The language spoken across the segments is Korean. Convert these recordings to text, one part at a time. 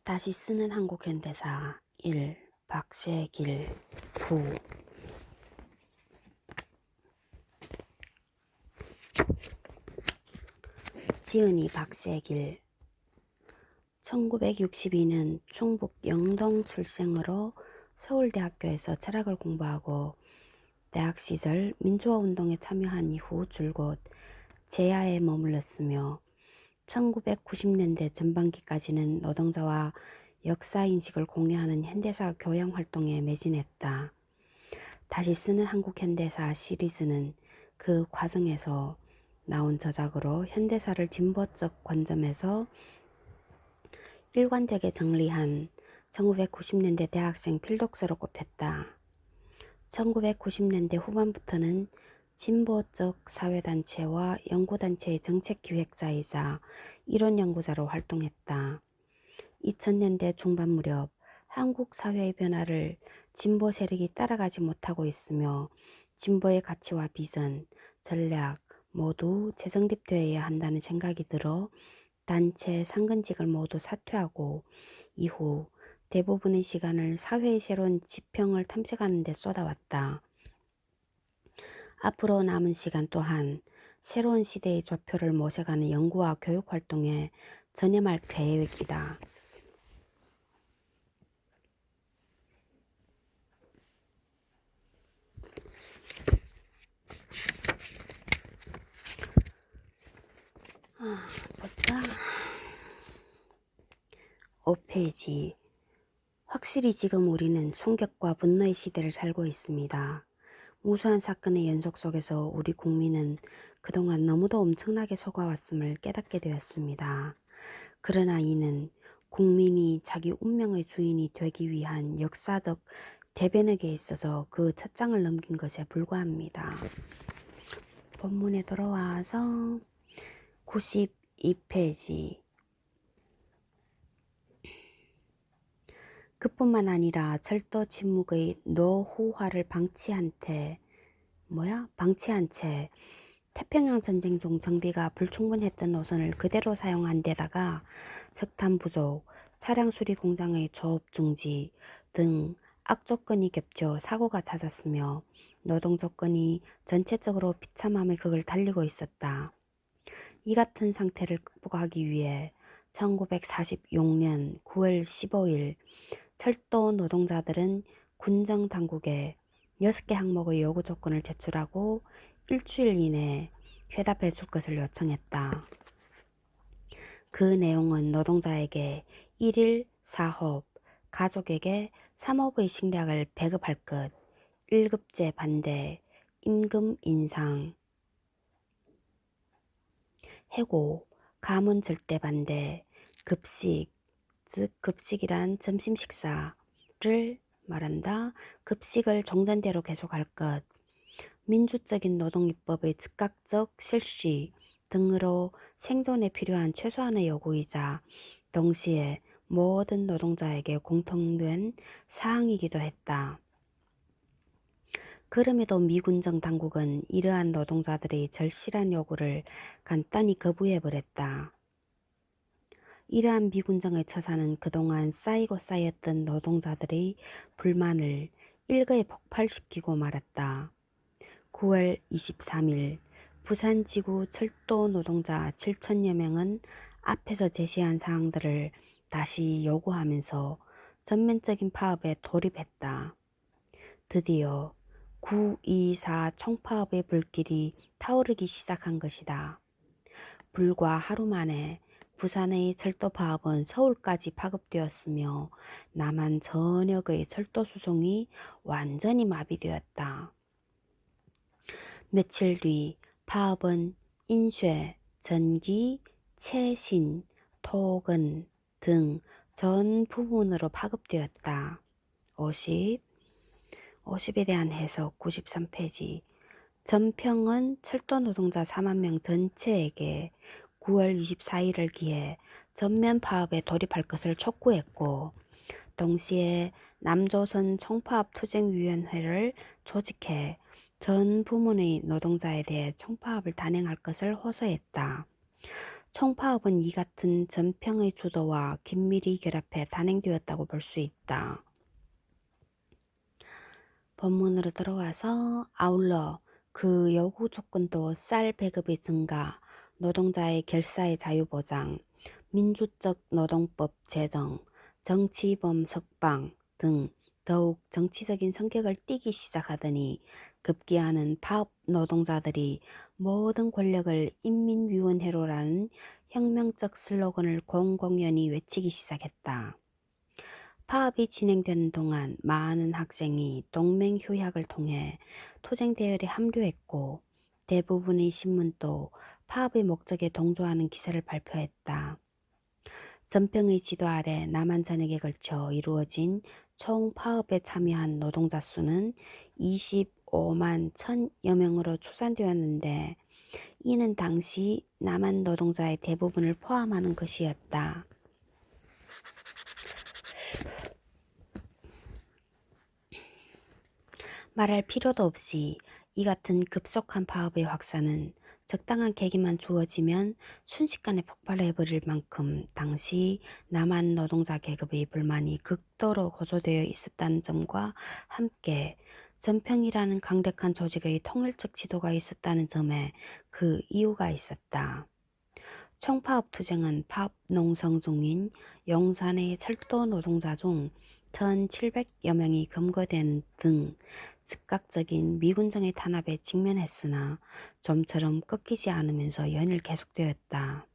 다시 쓰는 한국 현대사 1. 박세길 부 지은이 박세길 1962년 충북 영동 출생으로 서울대학교에서 철학을 공부하고 대학 시절 민주화운동에 참여한 이후 줄곧 제야에 머물렀으며 1990년대 전반기까지는 노동자와 역사인식을 공유하는 현대사 교양 활동에 매진했다. 다시 쓰는 한국 현대사 시리즈는 그 과정에서 나온 저작으로 현대사를 진보적 관점에서 일관되게 정리한 1990년대 대학생 필독서로 꼽혔다. 1990년대 후반부터는 진보적 사회단체와 연구단체의 정책기획자이자 이론연구자로 활동했다. 2000년대 중반 무렵 한국 사회의 변화를 진보 세력이 따라가지 못하고 있으며 진보의 가치와 비전, 전략 모두 재정립되어야 한다는 생각이 들어 단체, 상근직을 모두 사퇴하고 이후 대부분의 시간을 사회의 새로운 지평을 탐색하는 데 쏟아왔다. 앞으로 남은 시간 또한 새로운 시대의 좌표를 모셔가는 연구와 교육 활동에 전념할 계획이다. 보자. 5페이지. 확실히 지금 우리는 충격과 분노의 시대를 살고 있습니다. 무수한 사건의 연속 속에서 우리 국민은 그동안 너무도 엄청나게 속아왔음을 깨닫게 되었습니다. 그러나 이는 국민이 자기 운명의 주인이 되기 위한 역사적 대변혁에 있어서 그 첫 장을 넘긴 것에 불과합니다. 본문에 돌아와서 92페이지. 그뿐만 아니라 철도 침묵의 노후화를 방치한 채 태평양 전쟁 중 정비가 불충분했던 노선을 그대로 사용한 데다가 석탄 부족, 차량 수리 공장의 조업 중지 등 악조건이 겹쳐 사고가 잦았으며 노동 조건이 전체적으로 비참함의 극을 달리고 있었다. 이 같은 상태를 극복하기 위해 1946년 9월 15일 철도 노동자들은 군정 당국에 6개 항목의 요구 조건을 제출하고 일주일 이내 회답해 줄 것을 요청했다. 그 내용은 노동자에게 1일 4홉, 가족에게 3홉의 식량을 배급할 것, 1급제 반대, 임금 인상, 해고, 가문 절대 반대, 급식, 즉 급식이란 점심 식사를 말한다. 급식을 종전대로 계속할 것, 민주적인 노동입법의 즉각적 실시 등으로 생존에 필요한 최소한의 요구이자 동시에 모든 노동자에게 공통된 사항이기도 했다. 그럼에도 미군정 당국은 이러한 노동자들의 절실한 요구를 간단히 거부해버렸다. 이러한 미군정의 처사는 그동안 쌓이고 쌓였던 노동자들의 불만을 일거에 폭발시키고 말았다. 9월 23일 부산지구 철도 노동자 7천여 명은 앞에서 제시한 사항들을 다시 요구하면서 전면적인 파업에 돌입했다. 드디어 9.24 총파업의 불길이 타오르기 시작한 것이다. 불과 하루 만에 부산의 철도 파업은 서울까지 파급되었으며 남한 전역의 철도 수송이 완전히 마비되었다. 며칠 뒤 파업은 인쇄, 전기, 채신, 토근 등 전 부문으로 파급되었다. 50에 대한 해석 93페이지. 전평은 철도 노동자 4만 명 전체에게 9월 24일을 기해 전면 파업에 돌입할 것을 촉구했고 동시에 남조선 총파업투쟁위원회를 조직해 전 부문의 노동자에 대해 총파업을 단행할 것을 호소했다. 총파업은 이 같은 전평의 주도와 긴밀히 결합해 단행되었다고 볼 수 있다. 본문으로 들어와서 아울러 그 요구 조건도 쌀 배급의 증가, 노동자의 결사의 자유 보장, 민주적 노동법 제정, 정치범 석방 등 더욱 정치적인 성격을 띠기 시작하더니 급기야는 파업 노동자들이 모든 권력을 인민위원회로라는 혁명적 슬로건을 공공연히 외치기 시작했다. 파업이 진행되는 동안 많은 학생이 동맹휴학을 통해 투쟁 대열에 합류했고 대부분의 신문도 파업의 목적에 동조하는 기사를 발표했다. 전평의 지도 아래 남한 전역에 걸쳐 이루어진 총 파업에 참여한 노동자 수는 25만 1,000여 명으로 추산되었는데 이는 당시 남한 노동자의 대부분을 포함하는 것이었다. 말할 필요도 없이 이 같은 급속한 파업의 확산은 적당한 계기만 주어지면 순식간에 폭발해버릴 만큼 당시 남한 노동자 계급의 불만이 극도로 고조되어 있었다는 점과 함께 전평이라는 강력한 조직의 통일적 지도가 있었다는 점에 그 이유가 있었다. 총파업 투쟁은 파업 농성 중인 용산의 철도 노동자 중 1,700여 명이 검거되는 등 즉각적인 미군정의 탄압에 직면했으나 좀처럼 꺾이지 않으면서 연일 계속되었다.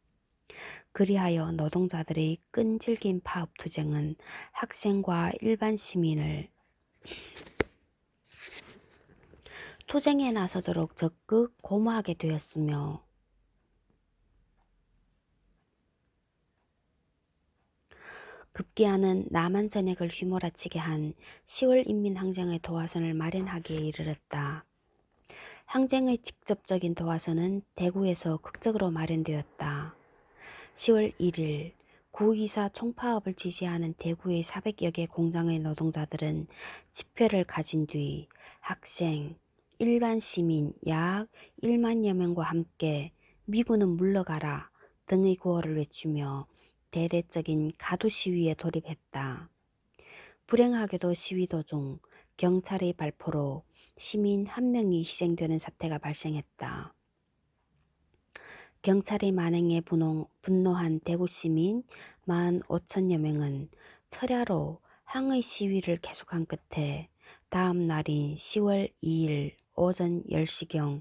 그리하여 노동자들의 끈질긴 파업 투쟁은 학생과 일반 시민을 투쟁에 나서도록 적극 고무하게 되었으며 급기야는 남한 전역을 휘몰아치게 한 10월 인민항쟁의 도화선을 마련하기에 이르렀다. 항쟁의 직접적인 도화선은 대구에서 극적으로 마련되었다. 10월 1일 9.24 총파업을 지지하는 대구의 400여 개 공장의 노동자들은 집회를 가진 뒤 학생, 일반 시민 약 1만여 명과 함께 미군은 물러가라 등의 구호를 외치며 대대적인 가두 시위에 돌입했다. 불행하게도 시위 도중 경찰의 발포로 시민 1명이 희생되는 사태가 발생했다. 경찰의 만행에 분노한 대구 시민 15,000여 명은 철야로 항의 시위를 계속한 끝에 다음 날인 10월 2일 오전 10시경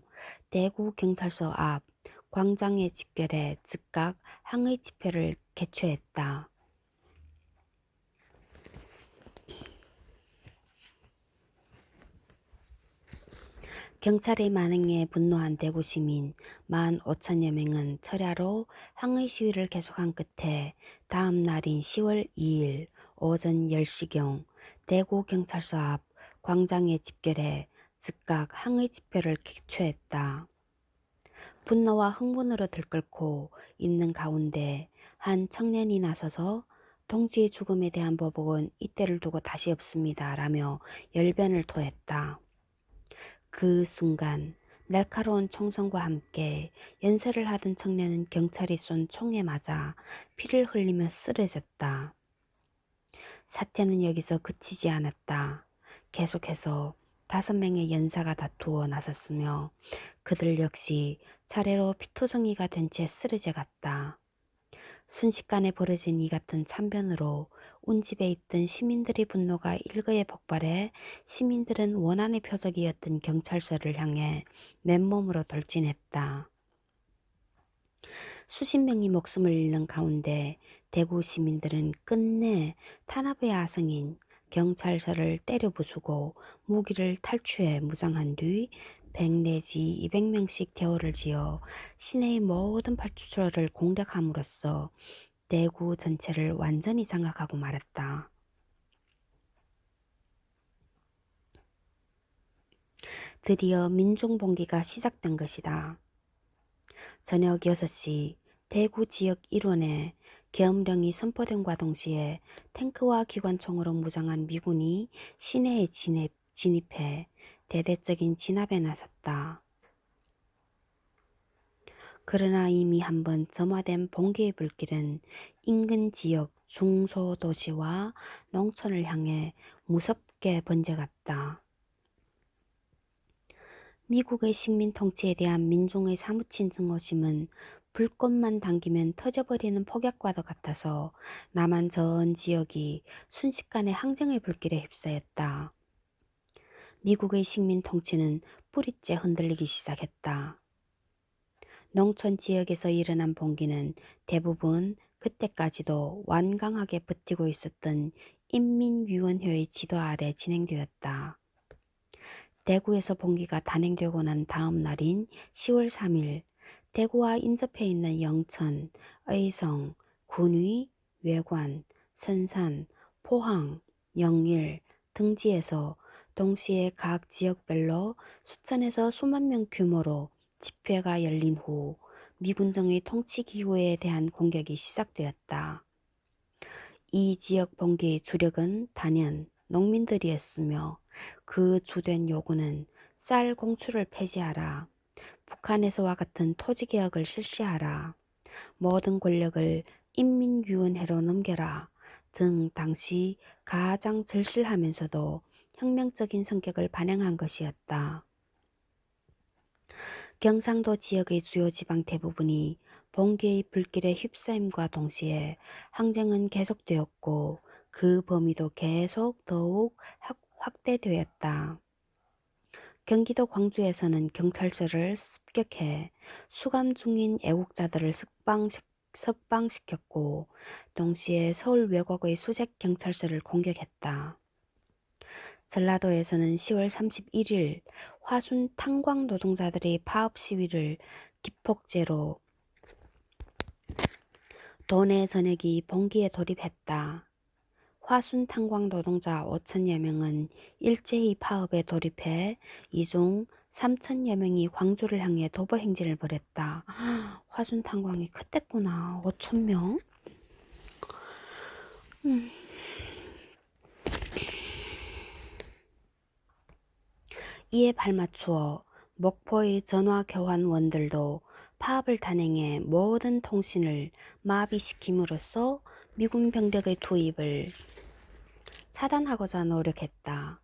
대구 경찰서 앞 광장에 집결해 즉각 항의 집회를 개최했다. 경찰의 만행에 분노한 대구 시민 15,000여 명은 철야로 항의 시위를 계속한 끝에 다음 날인 10월 2일 오전 10시경 대구 경찰서 앞 광장에 집결해 즉각 항의 집회를 개최했다. 분노와 흥분으로 들끓고 있는 가운데 한 청년이 나서서 동지의 죽음에 대한 보복은 이때를 두고 다시 없습니다. 라며 열변을 토했다. 그 순간 날카로운 총성과 함께 연설을 하던 청년은 경찰이 쏜 총에 맞아 피를 흘리며 쓰러졌다. 사태는 여기서 그치지 않았다. 계속해서 5명의 연사가 다투어 나섰으며 그들 역시 차례로 피투성이가 된 채 쓰러져 갔다. 순식간에 벌어진 이 같은 참변으로 운집에 있던 시민들의 분노가 일거에 폭발해 시민들은 원한의 표적이었던 경찰서를 향해 맨몸으로 돌진했다. 수십 명이 목숨을 잃는 가운데 대구 시민들은 끝내 탄압의 아성인 경찰서를 때려 부수고 무기를 탈취해 무장한 뒤 100 내지 200명씩 대오를 지어 시내의 모든派出所를 공략함으로써 대구 전체를 완전히 장악하고 말았다. 드디어 민중봉기가 시작된 것이다. 저녁 6시 대구 지역 일원에 계엄령이 선포됨과 동시에 탱크와 기관총으로 무장한 미군이 시내에 진입해 대대적인 진압에 나섰다. 그러나 이미 한번 점화된 봉기의 불길은 인근 지역 중소도시와 농촌을 향해 무섭게 번져갔다. 미국의 식민 통치에 대한 민중의 사무친 증오심은 불꽃만 당기면 터져버리는 폭약과도 같아서 남한 전 지역이 순식간에 항쟁의 불길에 휩싸였다. 미국의 식민 통치는 뿌리째 흔들리기 시작했다. 농촌 지역에서 일어난 봉기는 대부분 그때까지도 완강하게 버티고 있었던 인민위원회의 지도 아래 진행되었다. 대구에서 봉기가 단행되고 난 다음 날인 10월 3일 대구와 인접해 있는 영천, 의성, 군위, 외관, 선산, 포항, 영일, 등지에서 동시에 각 지역별로 수천에서 수만 명 규모로 집회가 열린 후 미군정의 통치기구에 대한 공격이 시작되었다. 이 지역 봉기의 주력은 단연 농민들이었으며 그 주된 요구는 쌀 공수를 폐지하라, 북한에서와 같은 토지개혁을 실시하라, 모든 권력을 인민위원회로 넘겨라 등 당시 가장 절실하면서도 혁명적인 성격을 반영한 것이었다. 경상도 지역의 주요 지방 대부분이 봉기의 불길에 휩싸임과 동시에 항쟁은 계속되었고 그 범위도 계속 더욱 확대되었다. 경기도 광주에서는 경찰서를 습격해 수감 중인 애국자들을 석방시켰고 동시에 서울 외곽의 수색 경찰서를 공격했다. 전라도에서는 10월 31일 화순 탄광 노동자들의 파업 시위를 기폭제로 도내 전역이 봉기에 돌입했다. 화순 탄광 노동자 5천여 명은 일제히 파업에 돌입해 이 중 3천여 명이 광주를 향해 도보 행진을 벌였다. 화순 탄광이 그때구나. 5천 명? 이에 발맞추어 목포의 전화교환원들도 파업을 단행해 모든 통신을 마비시킴으로써 미군 병력의 투입을 차단하고자 노력했다.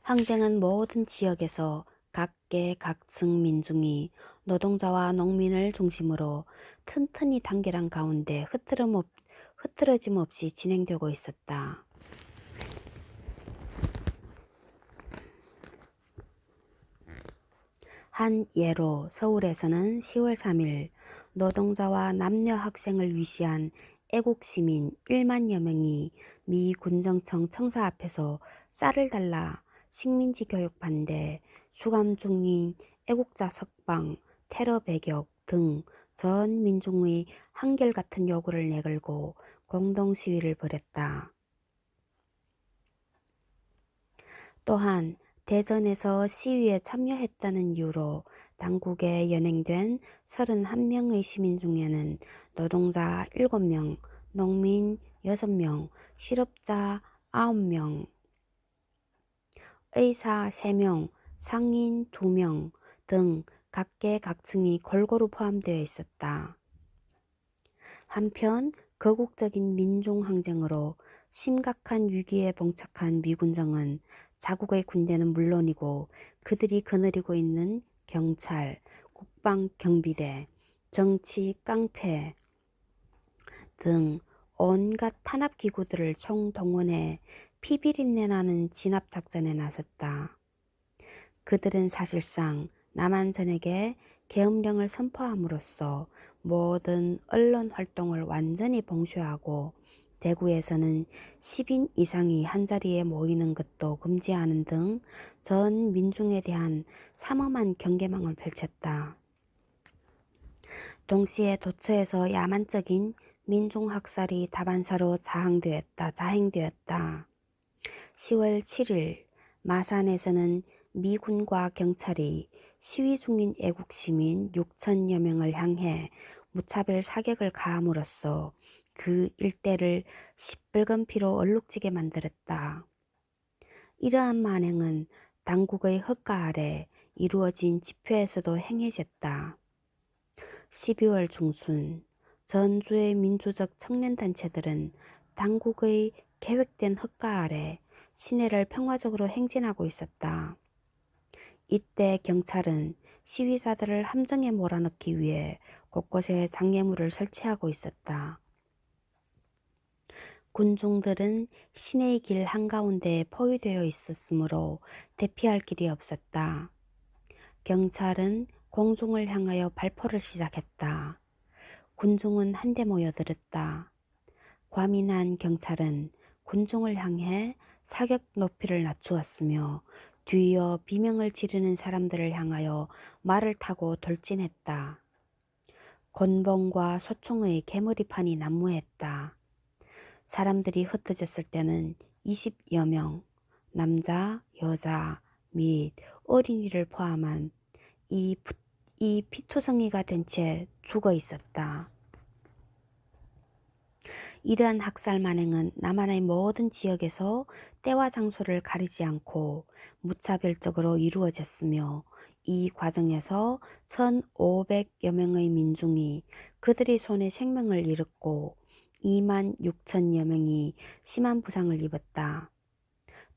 항쟁은 모든 지역에서 각계각층 민중이 노동자와 농민을 중심으로 튼튼히 단결한 가운데 흐트러짐 없이 진행되고 있었다. 한 예로 서울에서는 10월 3일 노동자와 남녀 학생을 위시한 애국시민 1만여 명이 미 군정청 청사 앞에서 쌀을 달라 식민지 교육 반대, 수감 중인 애국자 석방, 테러 배격 등 전 민중의 한결같은 요구를 내걸고 공동 시위를 벌였다. 또한 대전에서 시위에 참여했다는 이유로 당국에 연행된 31명의 시민 중에는 노동자 7명, 농민 6명, 실업자 9명, 의사 3명, 상인 2명 등 각계각층이 골고루 포함되어 있었다. 한편 거국적인 민중항쟁으로 심각한 위기에 봉착한 미군정은 자국의 군대는 물론이고 그들이 거느리고 있는 경찰, 국방경비대, 정치 깡패 등 온갖 탄압기구들을 총동원해 피비린내 나는 진압작전에 나섰다. 그들은 사실상 남한 전역에 계엄령을 선포함으로써 모든 언론 활동을 완전히 봉쇄하고 대구에서는 10인 이상이 한자리에 모이는 것도 금지하는 등 전 민중에 대한 삼엄한 경계망을 펼쳤다. 동시에 도처에서 야만적인 민중학살이 다반사로 자행되었다. 10월 7일 마산에서는 미군과 경찰이 시위 중인 애국 시민 6천여 명을 향해 무차별 사격을 가함으로써 그 일대를 시뻘건 피로 얼룩지게 만들었다. 이러한 만행은 당국의 허가 아래 이루어진 집회에서도 행해졌다. 12월 중순 전주의 민주적 청년단체들은 당국의 계획된 흑가 아래 시내를 평화적으로 행진하고 있었다. 이때 경찰은 시위자들을 함정에 몰아넣기 위해 곳곳에 장애물을 설치하고 있었다. 군중들은 시내의 길 한가운데에 포위되어 있었으므로 대피할 길이 없었다. 경찰은 공중을 향하여 발포를 시작했다. 군중은 한데 모여들었다. 과민한 경찰은 군중을 향해 사격 높이를 낮추었으며 뒤이어 비명을 지르는 사람들을 향하여 말을 타고 돌진했다. 곤봉과 소총의 개머리판이 난무했다. 사람들이 흩어졌을 때는 20여 명, 남자, 여자 및 어린이를 포함한 이 피투성이가 된 채 죽어 있었다. 이러한 학살 만행은 남한의 모든 지역에서 때와 장소를 가리지 않고 무차별적으로 이루어졌으며 이 과정에서 1,500여 명의 민중이 그들의 손에 생명을 잃었고 2만 6천여 명이 심한 부상을 입었다.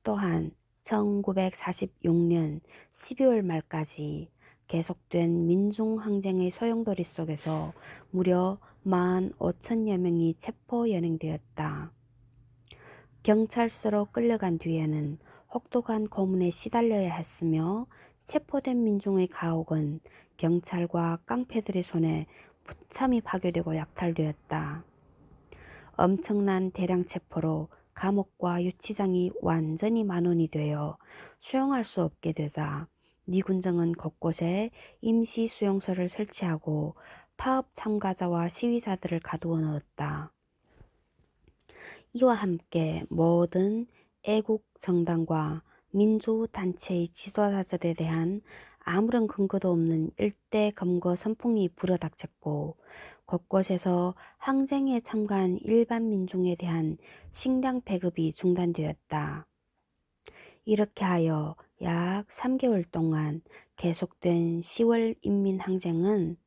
또한 1946년 12월 말까지 계속된 민중항쟁의 소용돌이 속에서 무려 15,000여 명이 체포 연행되었다. 경찰서로 끌려간 뒤에는 혹독한 고문에 시달려야 했으며 체포된 민중의 가옥은 경찰과 깡패들의 손에 무참히 파괴되고 약탈되었다. 엄청난 대량 체포로 감옥과 유치장이 완전히 만원이 되어 수용할 수 없게 되자 미군정은 곳곳에 임시 수용소를 설치하고 파업 참가자와 시위자들을 가두어 넣었다. 이와 함께 모든 애국 정당과 민주단체의 지도자들에 대한 아무런 근거도 없는 일대 검거 선풍이 불어닥쳤고 곳곳에서 항쟁에 참가한 일반 민중에 대한 식량 배급이 중단되었다. 이렇게 하여 약 3개월 동안 계속된 10월 인민항쟁은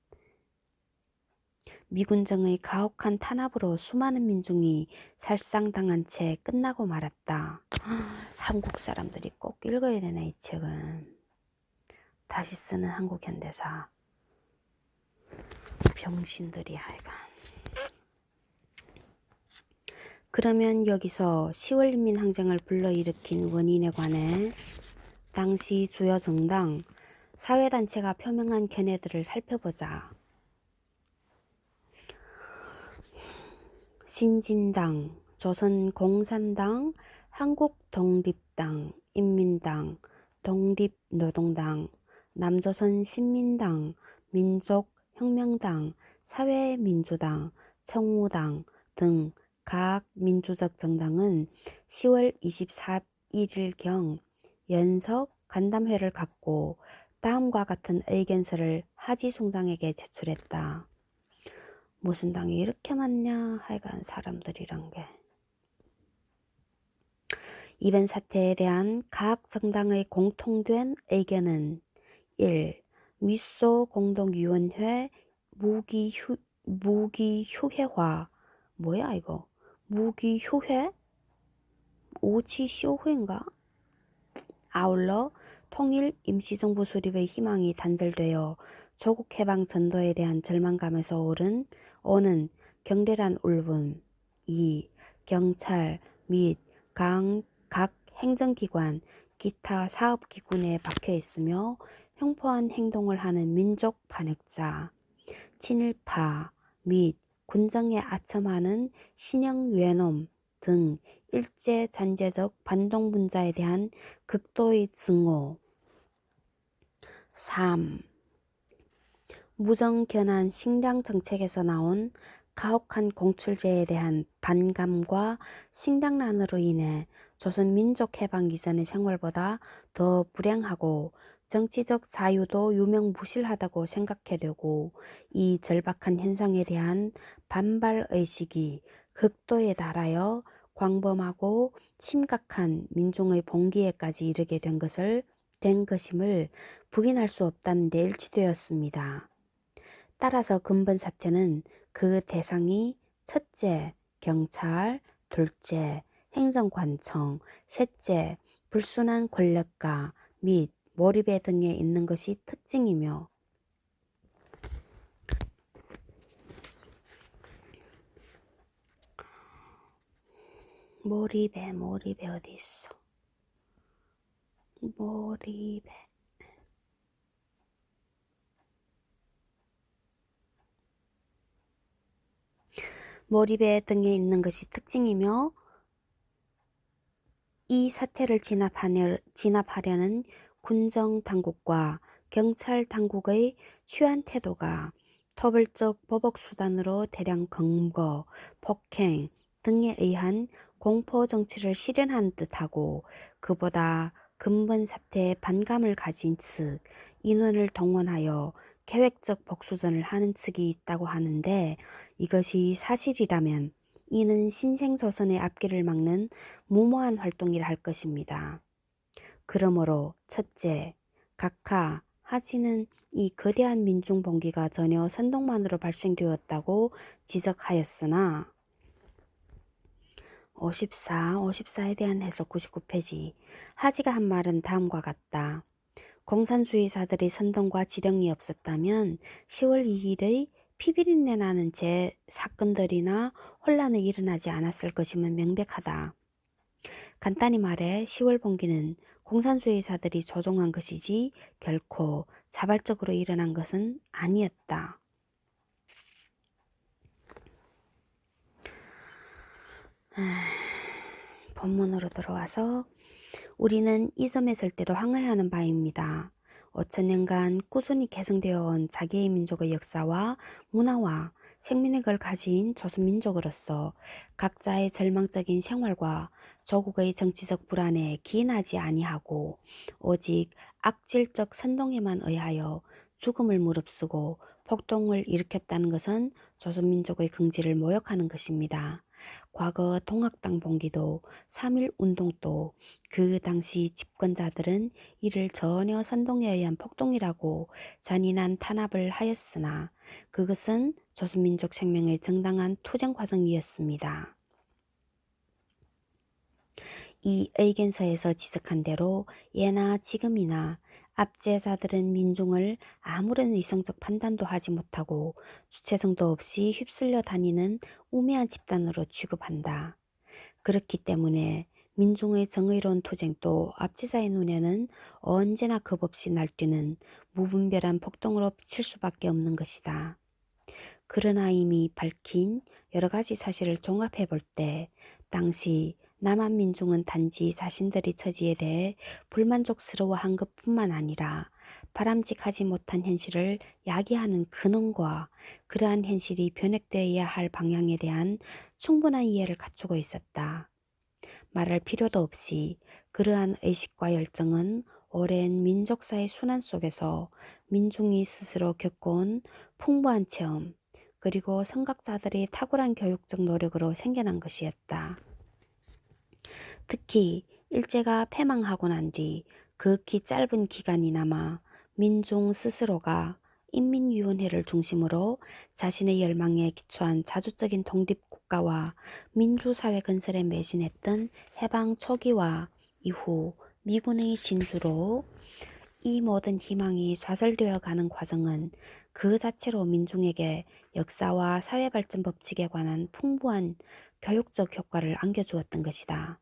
미군정의 가혹한 탄압으로 수많은 민중이 살상당한 채 끝나고 말았다. 한국 사람들이 꼭 읽어야 되네, 이 책은. 다시 쓰는 한국 현대사. 병신들이 하여간. 그러면 여기서 10월 인민항쟁을 불러일으킨 원인에 관해 당시 주요 정당, 사회단체가 표명한 견해들을 살펴보자. 신진당, 조선공산당, 한국독립당, 인민당, 독립노동당, 남조선신민당, 민족혁명당, 사회민주당, 청우당 등 각 민주적 정당은 10월 24일경 연석 간담회를 갖고 다음과 같은 의견서를 하지 총장에게 제출했다. 무슨 당이 이렇게 많냐 하여간 사람들이란 게. 이번 사태에 대한 각 정당의 공통된 의견은 1. 미소 공동위원회 무기휴회화 뭐야 이거? 무기휴회? 오치쇼회인가? 아울러 통일 임시정부 수립의 희망이 단절되어 조국 해방 전도에 대한 절망감에서 오는 격렬한 울분. 2. 경찰 및 각 행정기관, 기타 사업기관에 박혀있으며 횡포한 행동을 하는 민족 반역자, 친일파 및 군정에 아첨하는 신형 외놈 등 일제잔재적 반동분자에 대한 극도의 증오. 3. 무정견한 식량 정책에서 나온 가혹한 공출제에 대한 반감과 식량난으로 인해 조선민족 해방 이전의 생활보다 더 불행하고 정치적 자유도 유명무실하다고 생각해 되고 이 절박한 현상에 대한 반발의식이 극도에 달하여 광범하고 심각한 민중의 봉기에까지 이르게 된 것을 된 것임을 부인할 수 없다는 데 일치되었습니다. 따라서 근본 사태는 그 대상이 첫째, 경찰, 둘째, 행정관청, 셋째, 불순한 권력가 및 몰입배 등에 있는 것이 특징이며 몰입배 어디 있어? 몰입배 등에 있는 것이 특징이며 이 사태를 진압하려는 군정 당국과 경찰 당국의 취한 태도가 토벌적 보복 수단으로 대량 검거, 폭행 등에 의한 공포 정치를 실현하는 듯하고 그보다 근본 사태에 반감을 가진 측, 인원을 동원하여 계획적 복수전을 하는 측이 있다고 하는데 이것이 사실이라면 이는 신생조선의 앞길을 막는 무모한 활동이라 할 것입니다. 그러므로 첫째, 각하, 하지는 이 거대한 민중 봉기가 전혀 선동만으로 발생되었다고 지적하였으나 54에 대한 해석 99페이지 하지가 한 말은 다음과 같다. 공산주의자들의 선동과 지령이 없었다면 10월 2일의 피비린내 나는 제 사건들이나 혼란이 일어나지 않았을 것임은 명백하다. 간단히 말해 10월 봉기는 공산주의자들이 조종한 것이지 결코 자발적으로 일어난 것은 아니었다. 본문으로 들어와서 우리는 이 점에 절대로 항의하는 바입니다. 5천년간 꾸준히 계승되어 온 자기의 민족의 역사와 문화와 생민력을 가진 조선민족으로서 각자의 절망적인 생활과 조국의 정치적 불안에 기인하지 아니하고 오직 악질적 선동에만 의하여 죽음을 무릅쓰고 폭동을 일으켰다는 것은 조선민족의 긍지를 모욕하는 것입니다. 과거 통합당 봉기도 3.1 운동도 그 당시 집권자들은 이를 전혀 선동에 의한 폭동이라고 잔인한 탄압을 하였으나 그것은 조선민족 생명의 정당한 투쟁 과정이었습니다. 이 의견서에서 지적한 대로 예나 지금이나 압제자들은 민중을 아무런 이성적 판단도 하지 못하고 주체성도 없이 휩쓸려 다니는 우매한 집단으로 취급한다. 그렇기 때문에 민중의 정의로운 투쟁도 압제자의 눈에는 언제나 겁없이 날뛰는 무분별한 폭동으로 비칠 수밖에 없는 것이다. 그러나 이미 밝힌 여러 가지 사실을 종합해 볼 때 당시 남한 민중은 단지 자신들의 처지에 대해 불만족스러워한 것뿐만 아니라 바람직하지 못한 현실을 야기하는 근원과 그러한 현실이 변혁되어야 할 방향에 대한 충분한 이해를 갖추고 있었다. 말할 필요도 없이 그러한 의식과 열정은 오랜 민족사의 순환 속에서 민중이 스스로 겪어온 풍부한 체험 그리고 선각자들의 탁월한 교육적 노력으로 생겨난 것이었다. 특히 일제가 패망하고 난 뒤 극히 짧은 기간이나마 민중 스스로가 인민위원회를 중심으로 자신의 열망에 기초한 자주적인 독립국가와 민주사회 건설에 매진했던 해방 초기와 이후 미군의 진주로 이 모든 희망이 좌절되어 가는 과정은 그 자체로 민중에게 역사와 사회발전 법칙에 관한 풍부한 교육적 효과를 안겨주었던 것이다.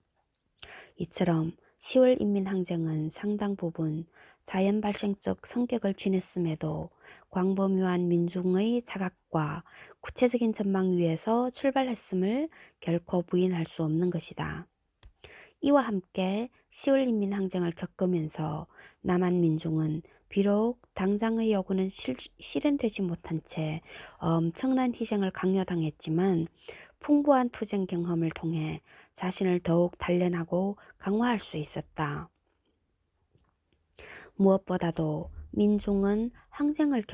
이처럼 10월 인민항쟁은 상당 부분 자연 발생적 성격을 지녔음에도 광범위한 민중의 자각과 구체적인 전망 위에서 출발했음을 결코 부인할 수 없는 것이다. 이와 함께 10월 인민항쟁을 겪으면서 남한 민중은 비록 당장의 요구는 실현되지 못한 채 엄청난 희생을 강요당했지만 풍부한 투쟁 경험을 통해 자신을 더욱 단련하고 강화할 수 있었다. 무엇보다도 민중은 항쟁을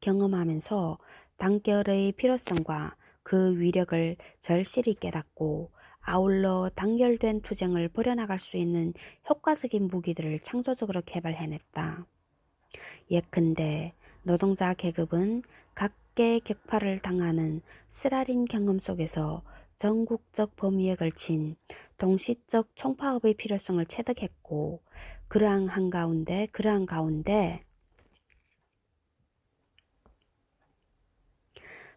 경험하면서 단결의 필요성과 그 위력을 절실히 깨닫고 아울러 단결된 투쟁을 벌여나갈 수 있는 효과적인 무기들을 창조적으로 개발해냈다. 예컨대 노동자 계급은 각계 격파를 당하는 쓰라린 경험 속에서 전국적 범위에 걸친 동시적 총파업의 필요성을 체득했고, 그러한 가운데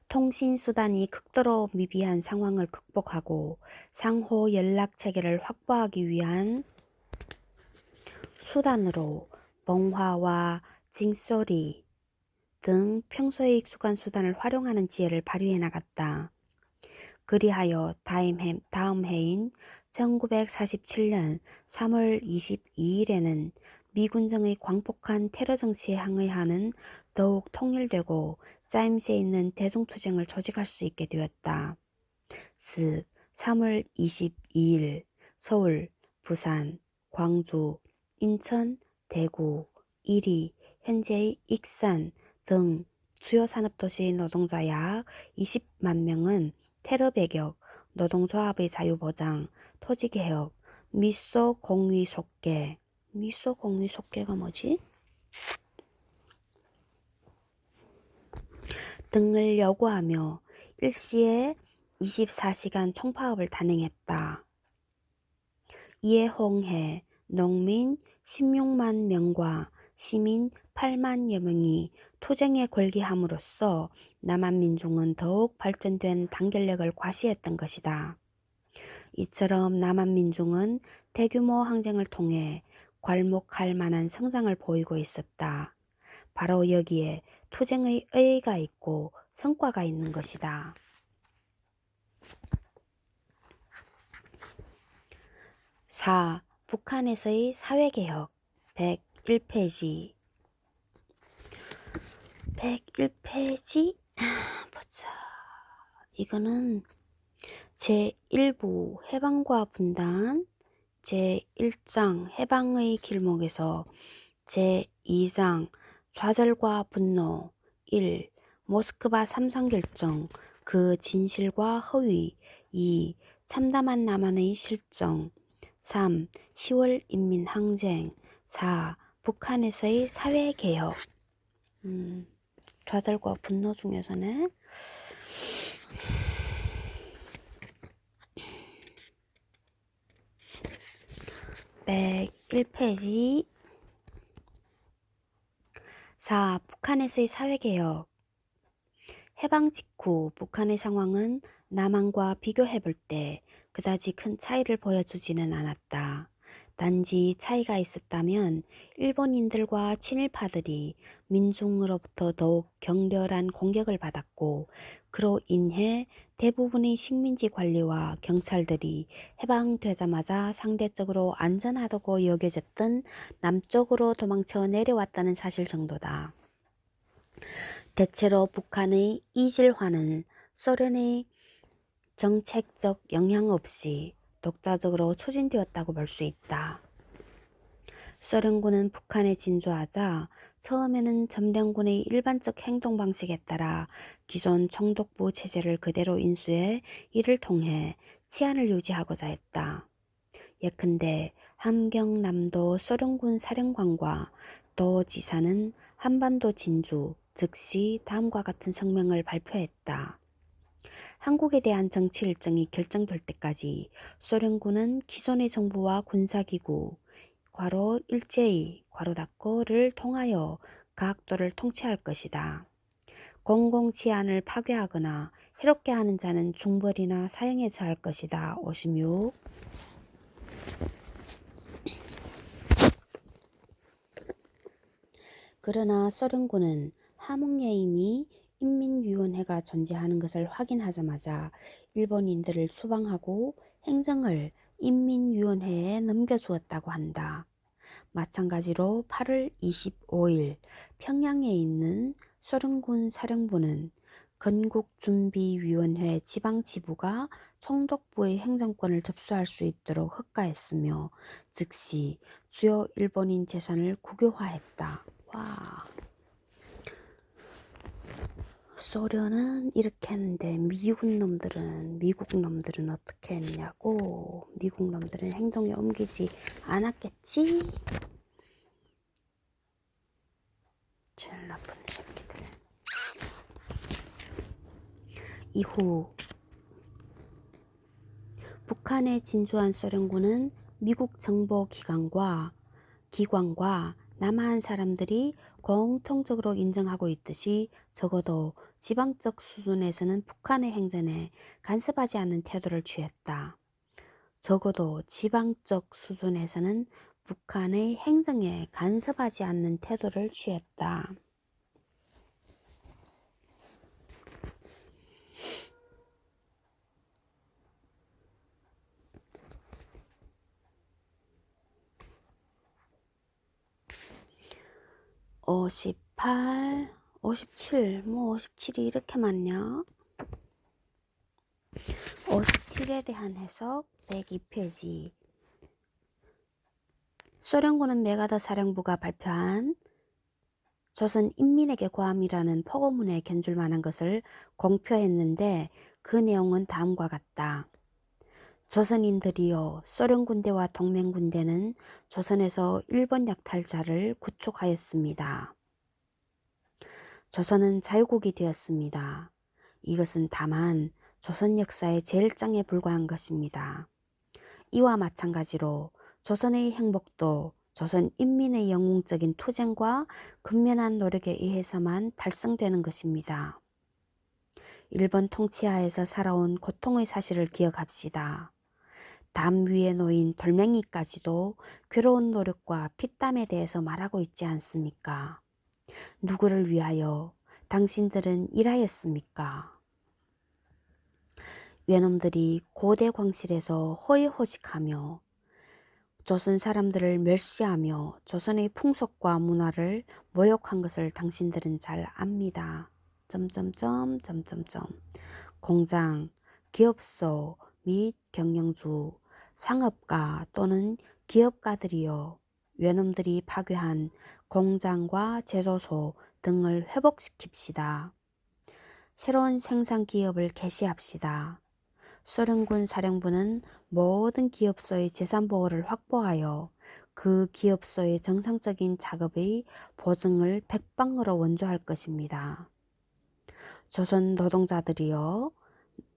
통신수단이 극도로 미비한 상황을 극복하고 상호 연락 체계를 확보하기 위한 수단으로 봉화와 징소리 등 평소에 익숙한 수단을 활용하는 지혜를 발휘해 나갔다. 그리하여 다음 해인 1947년 3월 22일에는 미군정의 광폭한 테러 정치에 항의하는 더욱 통일되고 짜임새 있는 대중투쟁을 조직할 수 있게 되었다. 즉 3월 22일 서울, 부산, 광주, 인천, 대구, 이리, 현재의 익산 등 주요 산업도시의 노동자 약 20만 명은 테러 배격, 노동조합의 자유보장, 토지개혁, 미소공위속개가 뭐지? 등을 요구하며 일시에 24시간 총파업을 단행했다. 이에 홍해 농민 16만 명과 시민 8만여 명이 투쟁에 골기함으로써 남한민중은 더욱 발전된 단결력을 과시했던 것이다. 이처럼 남한민중은 대규모 항쟁을 통해 괄목할 만한 성장을 보이고 있었다. 바로 여기에 투쟁의 의의가 있고 성과가 있는 것이다. 4. 북한에서의 사회개혁 101페이지 101페이지 보자. 이거는 제1부 해방과 분단, 제1장 해방의 길목에서 제2장 좌절과 분노 1. 모스크바 3상 결정 그 진실과 허위 2. 참담한 남한의 실정 3. 10월 인민항쟁 4. 북한에서의 사회개혁 좌절과 분노 중에서는 101페이지 4. 북한에서의 사회개혁 해방 직후 북한의 상황은 남한과 비교해볼 때 그다지 큰 차이를 보여주지는 않았다. 단지 차이가 있었다면 일본인들과 친일파들이 민중으로부터 더욱 격렬한 공격을 받았고, 그로 인해 대부분의 식민지 관리와 경찰들이 해방되자마자 상대적으로 안전하다고 여겨졌던 남쪽으로 도망쳐 내려왔다는 사실 정도다. 대체로 북한의 이질화는 소련의 정책적 영향 없이 독자적으로 추진되었다고 볼 수 있다. 소련군은 북한에 진주하자 처음에는 점령군의 일반적 행동 방식에 따라 기존 총독부 체제를 그대로 인수해 이를 통해 치안을 유지하고자 했다. 예컨대 함경남도 소련군 사령관과 도지사는 한반도 진주, 즉시 다음과 같은 성명을 발표했다. 한국에 대한 정치 일정이 결정될 때까지 소련군은 기존의 정부와 군사기구 괄호 일제히 괄호 닫고를 통하여 각도를 통치할 것이다. 공공치안을 파괴하거나 해롭게 하는 자는 중벌이나 사형에 처할 것이다. 56. 그러나 소련군은 하몽예임이 인민위원회가 존재하는 것을 확인하자마자 일본인들을 수방하고 행정을 인민위원회에 넘겨주었다고 한다. 마찬가지로 8월 25일 평양에 있는 소련군 사령부는 건국준비위원회 지방지부가 총독부의 행정권을 접수할 수 있도록 허가했으며 즉시 주요 일본인 재산을 국유화했다. 와. 소련은 이렇게 했는데 미국 놈들은 어떻게 했냐고. 미국 놈들은 행동에 옮기지 않았겠지? 제일 나쁜 새끼들. 이후 북한에 진주한 소련군은 미국 정보기관과 남한 사람들이 공통적으로 인정하고 있듯이 적어도 지방적 수준에서는 북한의 행전에 간섭하지 않는 태도를 취했다. 적어도 지방적 수준에서는 북한의 행정에 간섭하지 않는 태도를 취했다. (58) (57) 뭐 57이 이렇게 많냐? 57에 대한 해석 102페이지. 소련군은 메가더 사령부가 발표한 조선 인민에게 고함이라는 포고문에 견줄 만한 것을 공표했는데 그 내용은 다음과 같다. 조선인들이여, 소련 군대와 동맹 군대는 조선에서 일본 약탈자를 구축하였습니다. 조선은 자유국이 되었습니다. 이것은 다만 조선 역사의 제일장에 불과한 것입니다. 이와 마찬가지로 조선의 행복도 조선 인민의 영웅적인 투쟁과 근면한 노력에 의해서만 달성되는 것입니다. 일본 통치하에서 살아온 고통의 사실을 기억합시다. 담 위에 놓인 돌멩이까지도 괴로운 노력과 피땀에 대해서 말하고 있지 않습니까? 누구를 위하여 당신들은 일하였습니까? 외놈들이 고대 광실에서 허위호식하며 조선 사람들을 멸시하며 조선의 풍속과 문화를 모욕한 것을 당신들은 잘 압니다. 공장, 기업소 및 경영주, 상업가 또는 기업가들이여, 외놈들이 파괴한 공장과 제조소 등을 회복시킵시다. 새로운 생산기업을 개시합시다. 소련군 사령부는 모든 기업소의 재산보호를 확보하여 그 기업소의 정상적인 작업의 보증을 백방으로 원조할 것입니다. 조선 노동자들이여,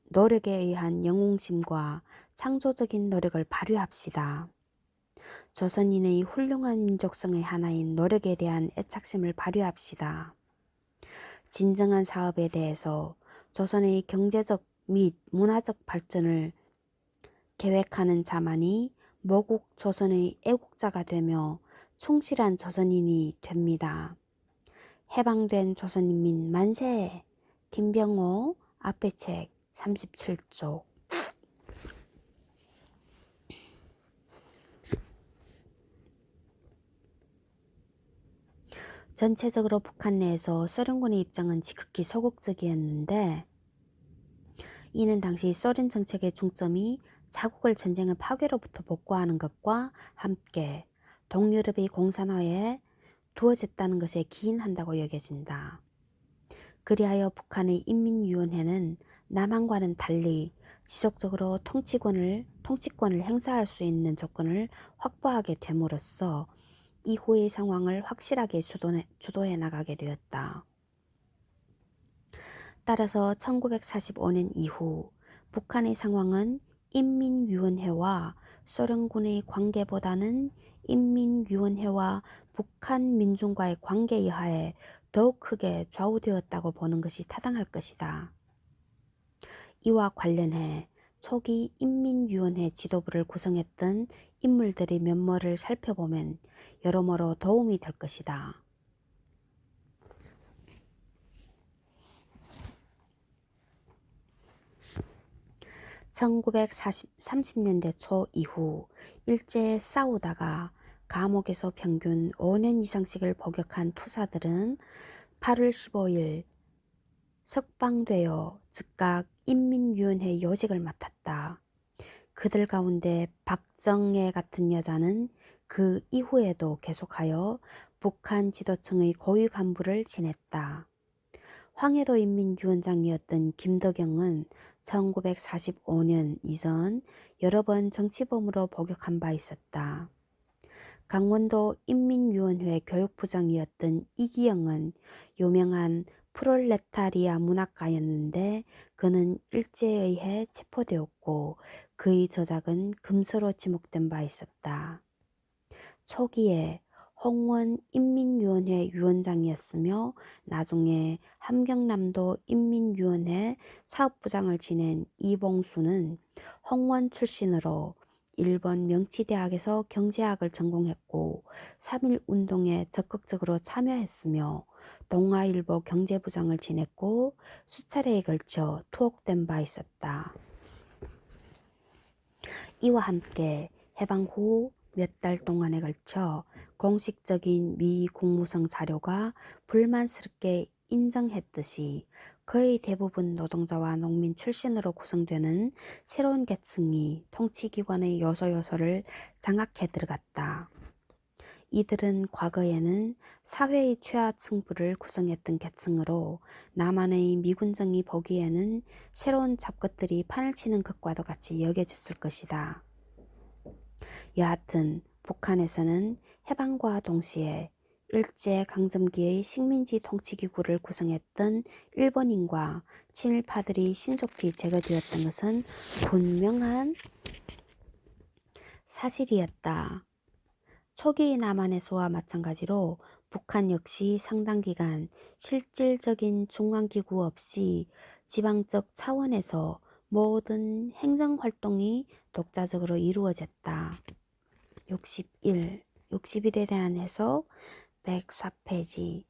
노력에 의한 영웅심과 창조적인 노력을 발휘합시다. 조선인의 훌륭한 민족성의 하나인 노력에 대한 애착심을 발휘합시다. 진정한 사업에 대해서 조선의 경제적 및 문화적 발전을 계획하는 자만이 모국 조선의 애국자가 되며 충실한 조선인이 됩니다. 해방된 조선인민 만세! 김병호 앞에 책 37쪽. 전체적으로 북한 내에서 소련군의 입장은 지극히 소극적이었는데, 이는 당시 소련 정책의 중점이 자국을 전쟁의 파괴로부터 복구하는 것과 함께 동유럽의 공산화에 두어졌다는 것에 기인한다고 여겨진다. 그리하여 북한의 인민위원회는 남한과는 달리 지속적으로 통치권을 행사할 수 있는 조건을 확보하게 됨으로써 이후의 상황을 확실하게 주도해 나가게 되었다. 따라서 1945년 이후 북한의 상황은 인민위원회와 소련군의 관계보다는 인민위원회와 북한 민중과의 관계에 의하에 더욱 크게 좌우되었다고 보는 것이 타당할 것이다. 이와 관련해 초기 인민위원회 지도부를 구성했던 인물들의 면모를 살펴보면 여러모로 도움이 될 것이다. 1930년대 초 이후 일제 싸우다가 감옥에서 평균 5년 이상씩을 복역한 투사들은 8월 15일 석방되어 즉각 인민위원회 요직을 맡았다. 그들 가운데 박정애 같은 여자는 그 이후에도 계속하여 북한 지도층의 고위 간부를 지냈다. 황해도 인민위원장이었던 김덕영은 1945년 이전 여러 번 정치범으로 복역한 바 있었다. 강원도 인민위원회 교육부장이었던 이기영은 유명한 프롤레타리아 문학가였는데 그는 일제에 의해 체포되었고 그의 저작은 금서로 지목된 바 있었다. 초기에 홍원 인민위원회 위원장이었으며 나중에 함경남도 인민위원회 사업부장을 지낸 이봉수는 홍원 출신으로 일본 명치대학에서 경제학을 전공했고 3.1운동에 적극적으로 참여했으며 동아일보 경제부장을 지냈고 수차례에 걸쳐 투옥된 바 있었다. 이와 함께 해방 후 몇 달 동안에 걸쳐 공식적인 미 국무성 자료가 불만스럽게 인정했듯이 거의 대부분 노동자와 농민 출신으로 구성되는 새로운 계층이 통치기관의 요소를 장악해 들어갔다. 이들은 과거에는 사회의 최하층부를 구성했던 계층으로 남한의 미군정이 보기에는 새로운 잡것들이 판을 치는 것과도 같이 여겨졌을 것이다. 여하튼 북한에서는 해방과 동시에 일제강점기의 식민지 통치기구를 구성했던 일본인과 친일파들이 신속히 제거되었던 것은 분명한 사실이었다. 초기 남한에서와 마찬가지로 북한 역시 상당 기간 실질적인 중앙기구 없이 지방적 차원에서 모든 행정활동이 독자적으로 이루어졌다. 61에 대한 해석 104페이지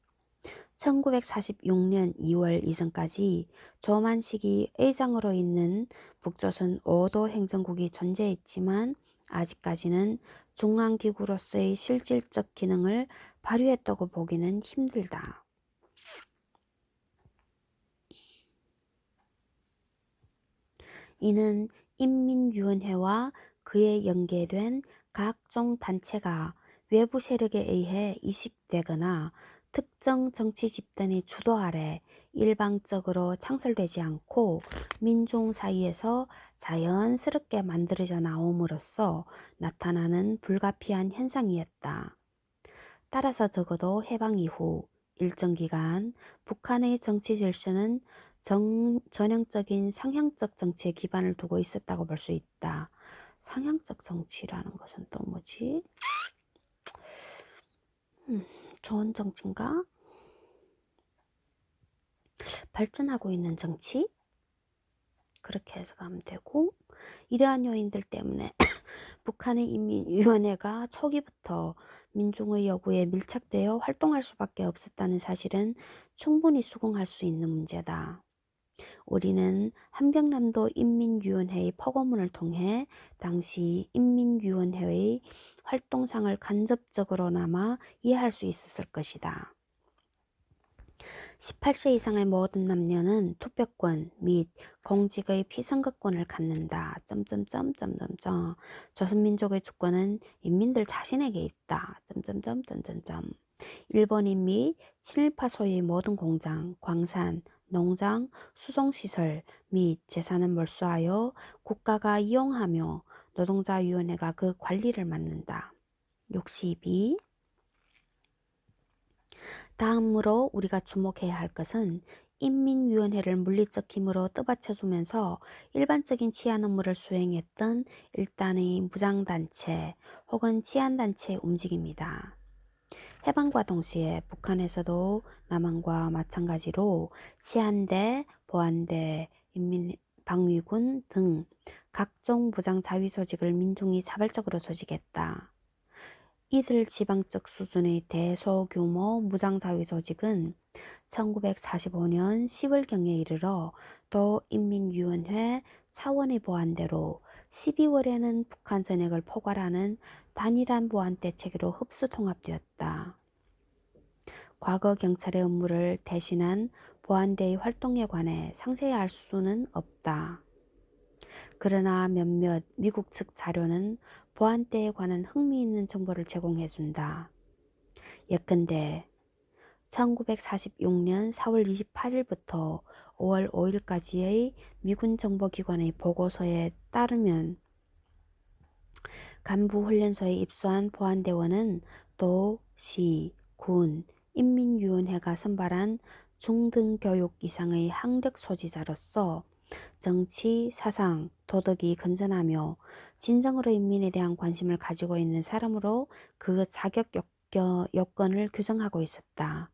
1946년 2월 이전까지 조만식이 의장으로 있는 북조선 5도 행정국이 존재했지만 아직까지는 중앙기구로서의 실질적 기능을 발휘했다고 보기는 힘들다. 이는 인민위원회와 그에 연계된 각종 단체가 외부 세력에 의해 이식되거나 특정 정치 집단의 주도 아래 일방적으로 창설되지 않고 민중 사이에서 자연스럽게 만들어져 나옴으로써 나타나는 불가피한 현상이었다. 따라서 적어도 해방 이후 일정 기간 북한의 정치 질서는 전형적인 상향적 정치에 기반을 두고 있었다고 볼 수 있다. 상향적 정치라는 것은 또 뭐지? 좋은 정치인가? 발전하고 있는 정치? 그렇게 해석하면 되고 이러한 요인들 때문에 북한의 인민위원회가 초기부터 민중의 요구에 밀착되어 활동할 수밖에 없었다는 사실은 충분히 수긍할 수 있는 문제다. 우리는 함경남도 인민위원회의 포고문을 통해 당시 인민위원회의 활동상을 간접적으로나마 이해할 수 있었을 것이다. 18세 이상의 모든 남녀는 투표권 및 공직의 피선거권을 갖는다. 조선민족의 주권은 인민들 자신에게 있다. 일본인 및 친일파 소유의 모든 공장, 광산, 농장, 수송시설 및 재산은 몰수하여 국가가 이용하며 노동자위원회가 그 관리를 맡는다. 62. 다음으로 우리가 주목해야 할 것은 인민위원회를 물리적 힘으로 떠받쳐주면서 일반적인 치안 업무를 수행했던 일단의 무장단체 혹은 치안단체의 움직임이다. 해방과 동시에 북한에서도 남한과 마찬가지로 치안대, 보안대, 인민방위군 등 각종 무장자위조직을 민중이 자발적으로 조직했다. 이들 지방적 수준의 대소규모 무장자위조직은 1945년 10월경에 이르러 도인민위원회 차원의 보안대로 12월에는 북한 전역을 포괄하는 단일한 보안대 체계로 흡수 통합되었다. 과거 경찰의 업무를 대신한 보안대의 활동에 관해 상세히 알 수는 없다. 그러나 몇몇 미국 측 자료는 보안대에 관한 흥미있는 정보를 제공해준다. 예컨대 1946년 4월 28일부터 5월 5일까지의 미군 정보기관의 보고서에 따르면 간부훈련소에 입소한 보안대원은 도, 시, 군, 인민위원회가 선발한 중등교육 이상의 학력 소지자로서 정치, 사상, 도덕이 건전하며 진정으로 인민에 대한 관심을 가지고 있는 사람으로 그 자격 요건을 규정하고 있었다.